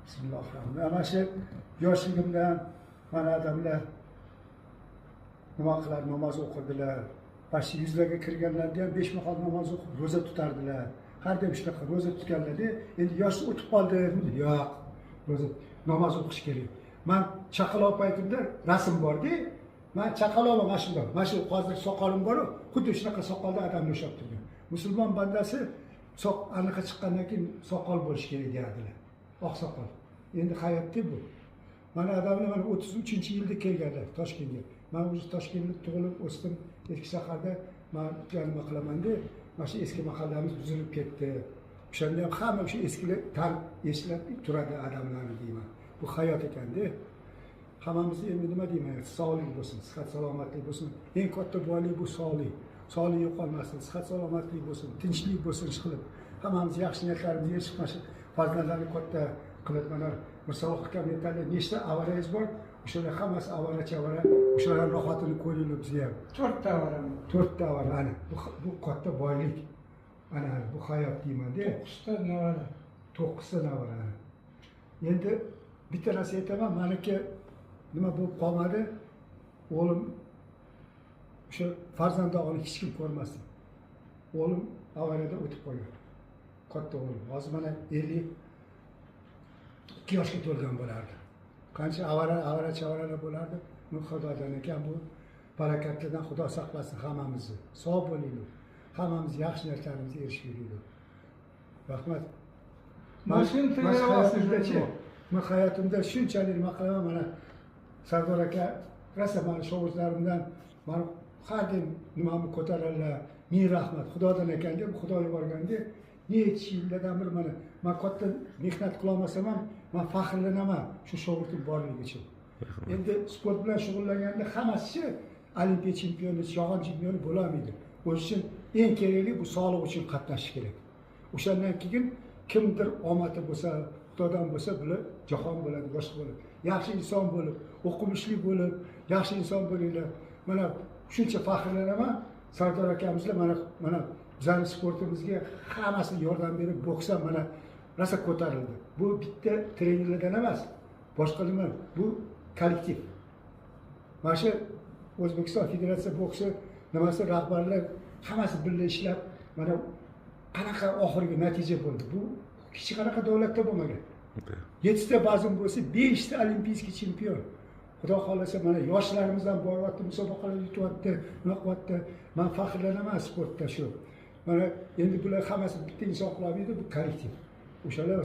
Bismillahirrahmanirrahim. Ana shu yoshligimdan mana odamlar nima qilar, namoz o'qidilar. Bashi yuzlarga kirganlarda ham 5 mahal namoz o'qib, roza tutardilar. Har doim shunaqa roza tutganlarda, endi yoshi o'tib qoldi. Yo'q, roza namoz o'qish kerak. Men chaqaloq paytimda rasm bordi. Men chaqaloqman mana shunday. Mana shu hozir soqolim bor, xuddi shunaqa soqolda odamni o'shab turgan. Musulmon bandasi anaqa chiqqandan keyin soqol bo'lish kerak derdilar. Oq soqol. Endi hayotda bu. Mana odamlar mana 33-yilda kelganlar Toshkentga. Men o'zi Toshkentda tug'ilib o'sdim. Eski shaharda men nima qilaman-da, mana shu eski mahallamiz buzilib ketdi. O'shanda ham hamma shu eskilar tan eslab turadi odamlarni deyman. Bu hayot ekan-da. Hammamiz endi nima deyman, sog'lik bo'lsin, sihat salomatlik bo'lsin. Eng katta boylik bu sog'lik. Sog'lik yo'qolmasin, sihat salomatlik bo'lsin, tinchlik bo'lsin qilib. Hammamiz yaxshi niyatlarimizni yechib mana farzandlarni katta qilib mana Mirsohib akam aytadi, nechta avariyangiz bor? O'shalar hammasi avara-chavara, o'shalarning rohatini ko'ringlar bizga ham. 4 ta avara. 4 ta avara. Ana bu katta boylik. Ana bu hayot deyman-da. 9 ta navara. 9 ta navara. Endi bitta narsa aytaman, meniki nima bo'lib qolmadi? O'g'lim o'sha farzandog'ini hech kim ko'rmasin. O'g'lim avariyada o'tib qolgan. Katta o'g'lim. Hozir mana 52 yoshga to'lgan bo'lardi. Qancha avara-chavaralar bo'lardi. Xudodan ekan bu barakatlidan Xudo saqlasin hammamizni. Sog' bo'linglar. Hammamiz yaxshi narsalarga erishaylik. Rahmat. Men hayotimda shunchalik nima qilaman, mana Sardor aka rosa mana shovuzlarimdan men har doim nimamni ko'taradilar. Ming rahmat. Xudodan ekan deb Xudo yuborganda necha yillardan bir mana men katta mehnat qila olmasam ham men faxrlanaman shu shogirdlik borligi uchun. Endi sport bilan shug'ullanganda hammasi olimpiya chempioni, jahon chempioni bo'la olmaydi. O'sha uchun eng kerakli bu sog'liq uchun qatnashish kerak. O'shandan keyin kimdir omadi bo'lsa, Xudodan bo'lsa, bular jahon bo'ladi, boshqa bo'ladi. Yaxshi inson bo'lib, o'qimishli bo'lib, yaxshi inson bo'linglar. Mana shuncha faxrlanaman. Sardor akamizlar mana bizning sportimizga hammasi yordam berib, boks ham mana rosa ko'tarildi. Bu bitta trenerlardan emas, boshqa nima, bu kollektiv. Mana shu O'zbekiston Federatsiya boksi nimasi rahbarlar hammasi birga ishlab, mana qanaqa oxirgi natija bo'ldi. Bu hech qanaqa davlatda bo'lmagan. 7 ta bazm bo'lsa, 5 ta olimpiyskiy chempion. Xudo xolasa mana yoshlarimiz ham boryapti, musobaqalar yutyapti, nima qilyapti. Men faxrlanaman sportda shu. Mana endi bular hammasi bitta inson qilolmaydi, bu kollektiv. O'shalar